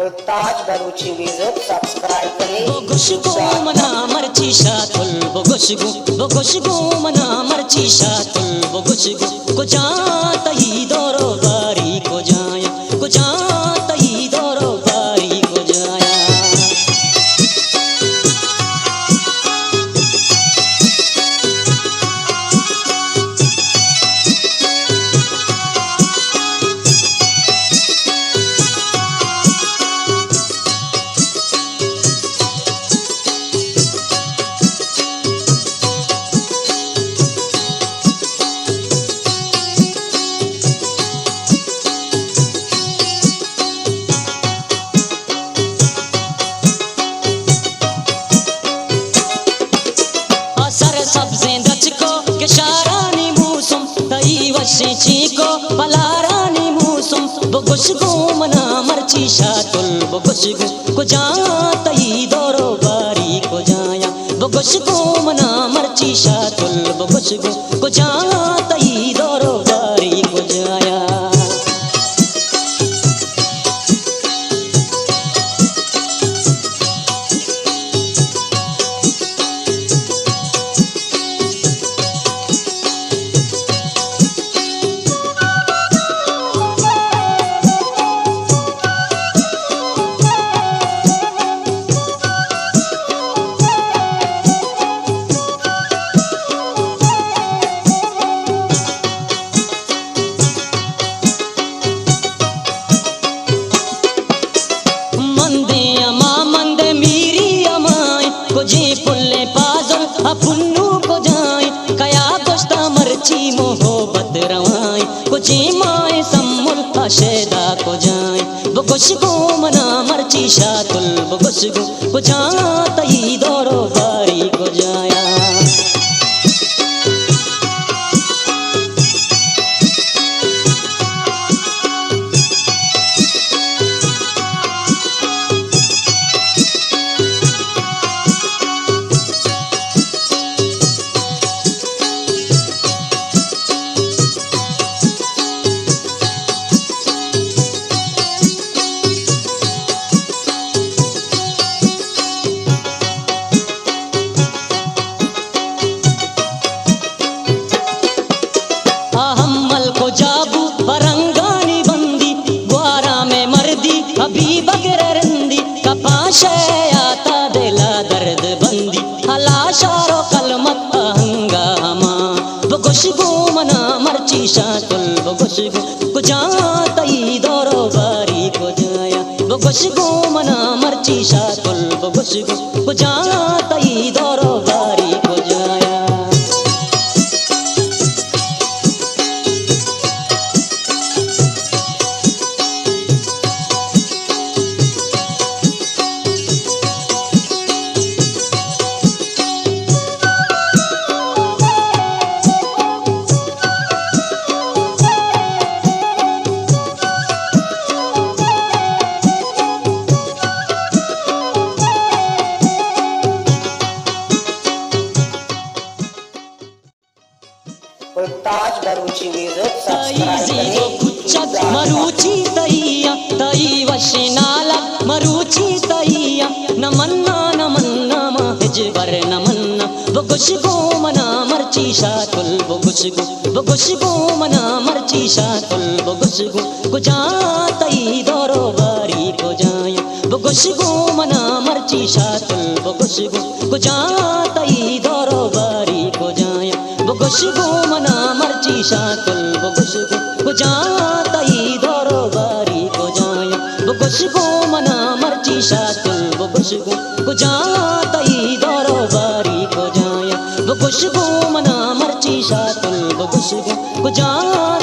ताज बरूची music subscribe करें। बोगुशगो मना मर्ची शातुल बोगुशगो मना मर्ची शातुल बोगुशगो को जाता ही दोरो बारी को जाया को जाता ही दोरो बारी को जाया। सब्ज़ें दचको के शारानी मूसुम तई वशे चीको पलारानी मूसुम बोगुशगो मना मर्ची शातुल बोगुशगो को जाता ही दोरो बारी को जाया। बोगुशगो मना मर्ची शातुल बोगुशगो को जाता ही दोरो बारी को जाया। पुल्ले पाजल अपुन्नू को जाए कया दोस्ता मर्ची मोहब्बत रवाए कुछ माए सम्मुल अशेदा को जाए। बोगुशगो मना मर्ची शातुल बोगुशगो को जाता ही दोरो बारी को जाया। जाबू बरंगानी बंदी ग्वारा में मर्दी अभी बगैर रंदी कपाश आता दिला दर्द बंदी हलाशारो कलमत हंगामा। बोगुशगो मना मर्ची शातुल बोगुशगो को जाता ही दोरो बारी को जाया। बोगुशगो मना मर्ची शातुल बोगुशगो को जाता ही दोरो बारी को जाया। ताज बरूची म्यूजिक सब्सक्राइब करें। मरूची तैया तई वशे नाला मरूची तैया न मन्ना हिजबर न मन्ना। बोगुशगो मना मर्ची शातुल बोगुशगो मना मर्ची शातुल बोगुशगो को जाता ही दोरो बारी को जाया। बोगुशगो मना मर्ची शातुल बोगुशगो को जाता ही दोरो बारी को जाया। बोगुशगो मना मर्ची शातुल बोगुशगो को जाता ही दोरो बारी को जाया। बोगुशगो मना मर्ची शातुल बोगुशगो को जाता ही दोरो बारी को जाया। बोगुशगो मना मर्ची शातुल बोगुशगो को जाता